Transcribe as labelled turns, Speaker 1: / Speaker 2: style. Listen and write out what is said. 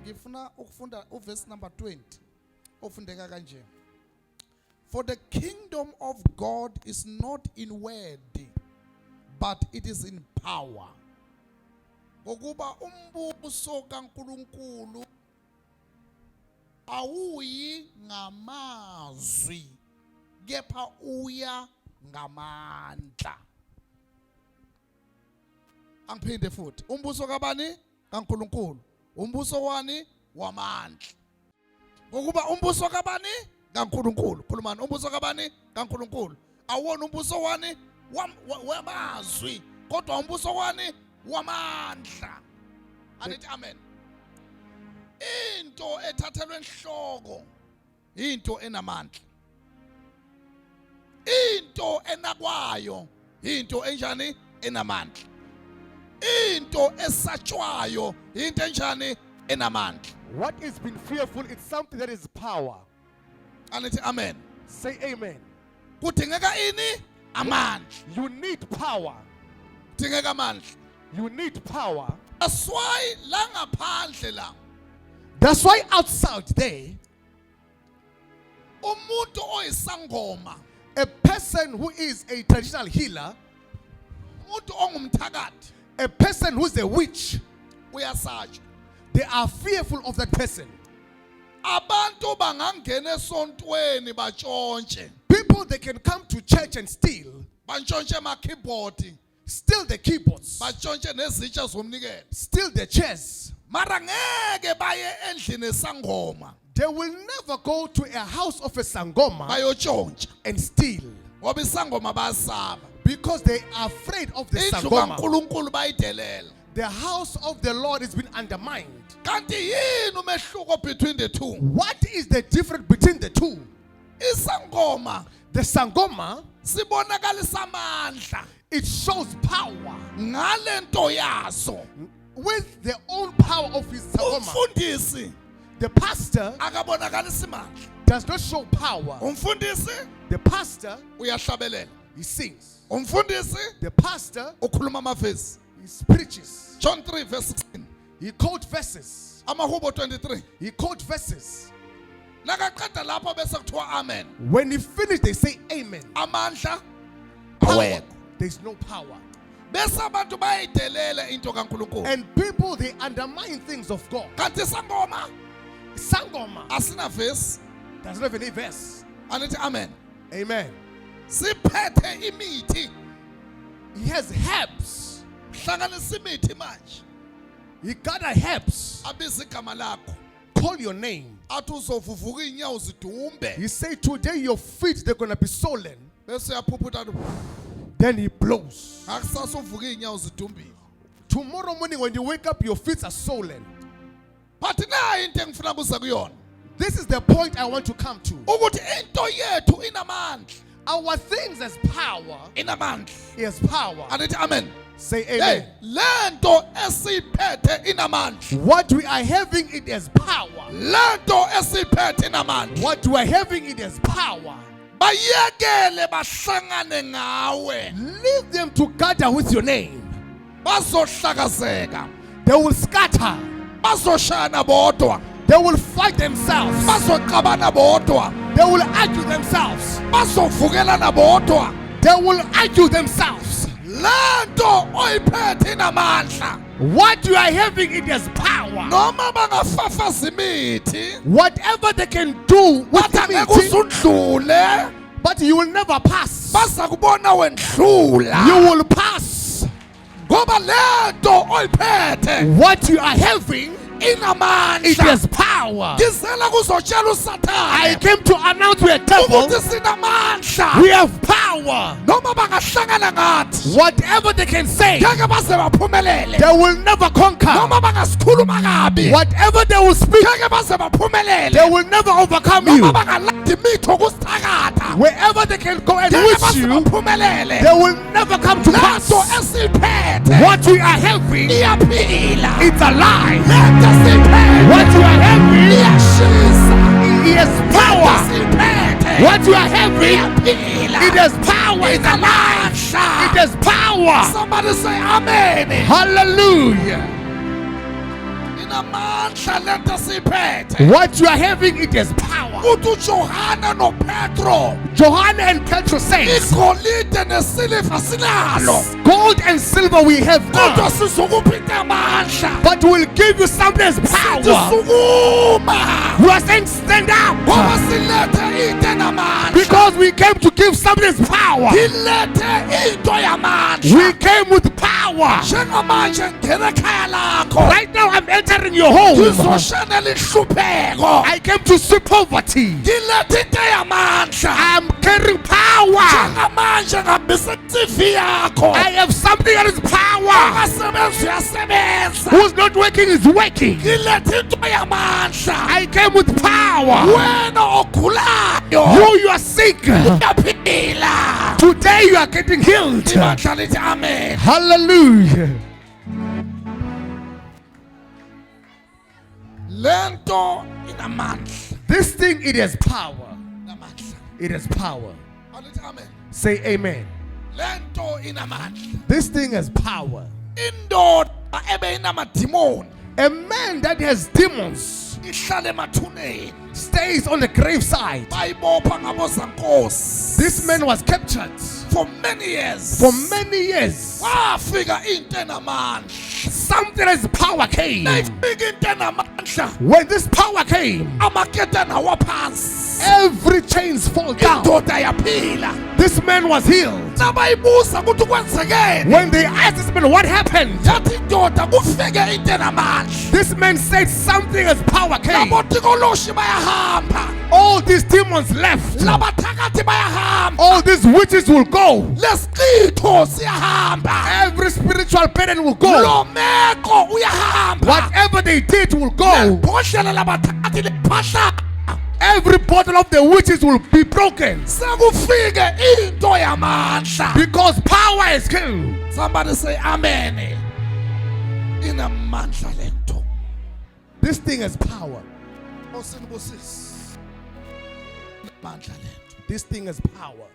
Speaker 1: ngifuna ukufunda uverse number 20 ofundeka kanje. For the kingdom of God is not in word, but it is in power. Ngokuba umbuso kaNkulunkulu awuyi ngamazwi kepha uya ngamandla. Angiphinde futhi, umbuso kabani? kaNkulunkulu. Umbuso wani? Wamandla. Ngokuba umbuso kabani? kaNkulunkulu. Khulumani, umbuso kabani? kaNkulunkulu. Awona umbuso wani? Wamazwi, kodwa umbuso wani? Wamandla. Anithi amen. Into ethathelwe enhloko into enamandla. Into enakwayo into enjani? Enamandla. Into esatshwayo into enjani? Enamandla.
Speaker 2: What is being fearful is something that is power.
Speaker 1: Anithi amen.
Speaker 2: Say amen.
Speaker 1: Kudingeka ini? Amandla.
Speaker 2: You need power.
Speaker 1: Kudingeka amandla.
Speaker 2: You need power.
Speaker 1: That's why la ngaphandle la.
Speaker 2: That's why outside there,
Speaker 1: Umuntu oyisangoma,
Speaker 2: a person who is a traditional healer,
Speaker 1: umuntu ongumthakathi,
Speaker 2: a person who is a witch,
Speaker 1: uyasatshwa.
Speaker 2: they are fearful of that person.
Speaker 1: Abantu bangangena esontweni batshontshe.
Speaker 2: People, they can come to church and steal
Speaker 1: Ama-keyboard,
Speaker 2: steal the keyboards,
Speaker 1: batshontshe nezitsha zomnikelo.
Speaker 2: steal the chairs.
Speaker 1: Mara ngeke baye endlini esangoma
Speaker 2: They will never go to a house of a sangoma
Speaker 1: bayotshontsha.
Speaker 2: and steal
Speaker 1: Ngoba isangoma bayasaba.
Speaker 2: because they are afraid of the
Speaker 1: Indlu
Speaker 2: sangoma.
Speaker 1: kaNkulunkulu bayidelela.
Speaker 2: The house of the Lord has been undermined.
Speaker 1: Kanti yini umehluko between the two?
Speaker 2: What is the difference between the two?
Speaker 1: Isangoma
Speaker 2: The sangoma,
Speaker 1: sibonakalisa amandla
Speaker 2: it shows power
Speaker 1: ngalento yaso.
Speaker 2: with the own power of his sangoma.
Speaker 1: Umfundisi
Speaker 2: The pastor
Speaker 1: akabonakalisa imandla.
Speaker 2: does not show power.
Speaker 1: Umfundisi
Speaker 2: The pastor,
Speaker 1: uyahlabelela.
Speaker 2: he sings.
Speaker 1: Umfundisi
Speaker 2: The pastor,
Speaker 1: ukhuluma amavesi.
Speaker 2: he preaches.
Speaker 1: John 3 verse 16.
Speaker 2: He quotes verses.
Speaker 1: Amahubo 23.
Speaker 2: He quotes verses.
Speaker 1: Nakaqeda lapho bese kuthiwa amen.
Speaker 2: When he finished, they say amen.
Speaker 1: Amandla
Speaker 2: Power.
Speaker 1: awekho.
Speaker 2: There is no power.
Speaker 1: Bese abantu bayidelela into kaNkulunkulu.
Speaker 2: And people, they undermine things of God.
Speaker 1: Kanti sangoma
Speaker 2: Sangoma
Speaker 1: asina verse.
Speaker 2: does not have any verse.
Speaker 1: Anithi amen.
Speaker 2: Amen.
Speaker 1: Siphethe imithi.
Speaker 2: He has herbs.
Speaker 1: Hlanganisa imithi manje.
Speaker 2: He got a herbs.
Speaker 1: Abiza igama lakho.
Speaker 2: Call your name.
Speaker 1: Athi uzovuvuka inyawo zidumbe.
Speaker 2: He say today your feet, they're going to be swollen.
Speaker 1: Bese uyaphuphuta athi
Speaker 2: Then he blows.
Speaker 1: akusasa uvuka inyawo zidumbile.
Speaker 2: Tomorrow morning when you wake up, your feet are swollen.
Speaker 1: But nayo into engifuna kuza kuyona.
Speaker 2: This is the point I want to come to.
Speaker 1: Ukuthi into yethu inamandla.
Speaker 2: Our things as power
Speaker 1: Inamandla.
Speaker 2: is power.
Speaker 1: Anithi amen.
Speaker 2: Say
Speaker 1: Hey,
Speaker 2: amen.
Speaker 1: lento esiphethe inamandla.
Speaker 2: What we are having, it is power.
Speaker 1: Lento esiphethe inamandla.
Speaker 2: What we are having, it is power.
Speaker 1: Bayekele bahlangane ngawe.
Speaker 2: Leave them to gather with your name.
Speaker 1: Bazohlakazeka.
Speaker 2: They will scatter.
Speaker 1: Bazoshana bodwa.
Speaker 2: They will fight themselves.
Speaker 1: Bazoxabana bodwa.
Speaker 2: They will argue themselves.
Speaker 1: Bazovukelana bodwa.
Speaker 2: They will argue themselves.
Speaker 1: Lento oyiphethe inamandla.
Speaker 2: What you are having, it is power.
Speaker 1: Noma bangafafaza imithi.
Speaker 2: Whatever they can do with
Speaker 1: Bathi
Speaker 2: the
Speaker 1: angeke
Speaker 2: meeting,
Speaker 1: usudlule.
Speaker 2: but you will never pass.
Speaker 1: Baza kubona wendlula.
Speaker 2: You will pass.
Speaker 1: Ngoba lento oyiphethe
Speaker 2: What you are having, it
Speaker 1: inamandla.
Speaker 2: is power.
Speaker 1: Ngizela kuzotshela
Speaker 2: I
Speaker 1: uSathane
Speaker 2: came to announce to a devil,
Speaker 1: ukuthi sinamandla.
Speaker 2: we have power.
Speaker 1: Noma bangahlangana ngathi
Speaker 2: Whatever they can say,
Speaker 1: ngeke baze baphumelele.
Speaker 2: they will never conquer.
Speaker 1: Noma bangasikhuluma kabi
Speaker 2: Whatever they will speak,
Speaker 1: ngeke baze baphumelele.
Speaker 2: they will never overcome you.
Speaker 1: Noma bangalanda imitho kusithakatha
Speaker 2: Wherever they can go and
Speaker 1: ngeke
Speaker 2: wish
Speaker 1: baze
Speaker 2: you,
Speaker 1: baphumelele.
Speaker 2: they will never come to pass.
Speaker 1: Lento esiphethe
Speaker 2: What we are having,
Speaker 1: iyaphila.
Speaker 2: it's alive.
Speaker 1: Lento esiphethe
Speaker 2: What you are having,
Speaker 1: iyashisa.
Speaker 2: it is
Speaker 1: Lento
Speaker 2: power.
Speaker 1: esiphethe
Speaker 2: What you are having,
Speaker 1: iyaphila.
Speaker 2: it is power. It's alive.
Speaker 1: Inamandla.
Speaker 2: It is power.
Speaker 1: Somebody say amen.
Speaker 2: Hallelujah.
Speaker 1: inamandla lento siphethe.
Speaker 2: What you are having, it has power.
Speaker 1: Uthi uJohana noPetro
Speaker 2: Johanna and Petro says,
Speaker 1: igolide nesiliva sinalo.
Speaker 2: gold and silver we have
Speaker 1: Kodwa
Speaker 2: not,
Speaker 1: sizokuphinda amandla.
Speaker 2: but we'll give you something as power.
Speaker 1: Sukuma.
Speaker 2: You are saying stand
Speaker 1: Ngoba
Speaker 2: up
Speaker 1: silethe into enamandla.
Speaker 2: because we came to give something as power.
Speaker 1: Ilethe into yamandla.
Speaker 2: We came with power.
Speaker 1: Njengamanje ngena ekhaya lakho.
Speaker 2: Right now I'm entering your home.
Speaker 1: Ngizoshanela inhlupheko.
Speaker 2: I came to see poverty.
Speaker 1: Ngilethe into yamandla.
Speaker 2: I'm carrying power.
Speaker 1: Njengamanje ngihambisa i-TV yakho.
Speaker 2: I have something that is power.
Speaker 1: Ungasebenzi uyasebenza.
Speaker 2: Who's not working is working.
Speaker 1: Ngilethe into yamandla.
Speaker 2: I came with power.
Speaker 1: Wena ogulayo.
Speaker 2: You are sick.
Speaker 1: Uyaphila.
Speaker 2: Today you are getting healed.
Speaker 1: Ibandla lithi amen.
Speaker 2: Hallelujah.
Speaker 1: Lento inamandla.
Speaker 2: This thing, it has power.
Speaker 1: Namandla.
Speaker 2: It has power.
Speaker 1: Alithi amen.
Speaker 2: Say amen.
Speaker 1: Lento inamandla.
Speaker 2: This thing has power.
Speaker 1: Indoda ebe inamadimoni
Speaker 2: A man that has demons
Speaker 1: ihlala emathuneni.
Speaker 2: stays on the graveside.
Speaker 1: Bayibopha ngabozankosi.
Speaker 2: This man was captured
Speaker 1: For many years.
Speaker 2: for many years.
Speaker 1: Wafika into enamandla.
Speaker 2: Something as power came.
Speaker 1: Nayifika into enamandla.
Speaker 2: When this power came,
Speaker 1: Amaketana waphansi.
Speaker 2: every chains fall down.
Speaker 1: Indoda yaphila.
Speaker 2: This man was healed.
Speaker 1: Nabayibuza ukuthi kwenzekeni.
Speaker 2: When they asked this man what happened,
Speaker 1: Yathi indoda kufike into enamandla.
Speaker 2: this man said something as power came.
Speaker 1: Labotikoloshi bayahamba.
Speaker 2: All these demons left.
Speaker 1: Labathakathi bayahamba.
Speaker 2: All these witches will go.
Speaker 1: Lesiqitho siyahamba.
Speaker 2: Every spiritual burden will go.
Speaker 1: Lo meko uyahamba.
Speaker 2: Whatever they did will go.
Speaker 1: Lebhodlela labathakathi liphahla.
Speaker 2: Every bottle of the witches will be broken.
Speaker 1: Sekufike into yamandla.
Speaker 2: Because power is king.
Speaker 1: Somebody say amen. Inamandla lento.
Speaker 2: This thing has power.
Speaker 1: Osinibusisi. Inamandla lento.
Speaker 2: This thing has power.